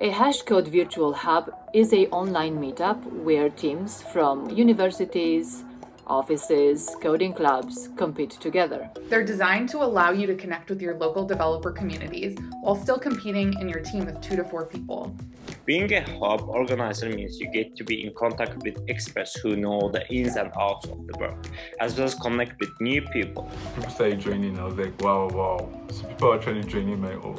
A Hashcode Virtual Hub is an online meetup where teams from universities, offices, coding clubs compete together. They're designed to allow you to connect with your local developer communities while still competing in your team of 2 to 4 people. Being a hub organizer means you get to be in contact with experts who know the ins and outs of the work, as well as connect with new people. People started joining, I was like, wow. So people are trying to join in my own.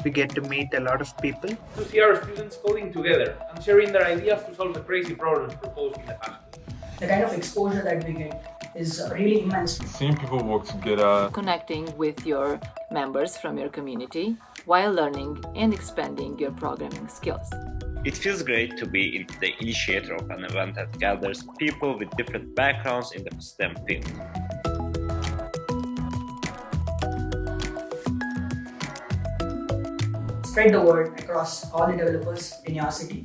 We get to meet a lot of people. To see our students coding together and sharing their ideas to solve the crazy problems proposed in the Hashcode. The kind of exposure that we get is really immense. Seeing people work together. Connecting with your members from your community while learning and expanding your programming skills. It feels great to be the initiator of an event that gathers people with different backgrounds in the STEM field. Spread the word across all the developers in your city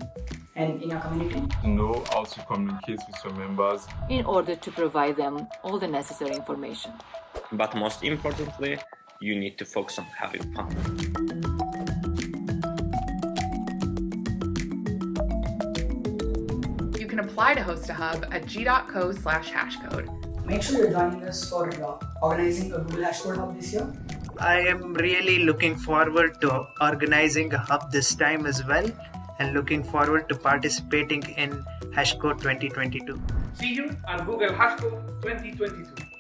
and in your community. To know how to communicate with your members. In order to provide them all the necessary information. But most importantly, you need to focus on having fun. You can apply to host a hub at g.co/hashcode. Make sure you're joining us for organizing a Google Hashcode Hub this year. I am really looking forward to organizing a hub this time as well, and looking forward to participating in Hashcode 2022. See you at Google Hashcode 2022.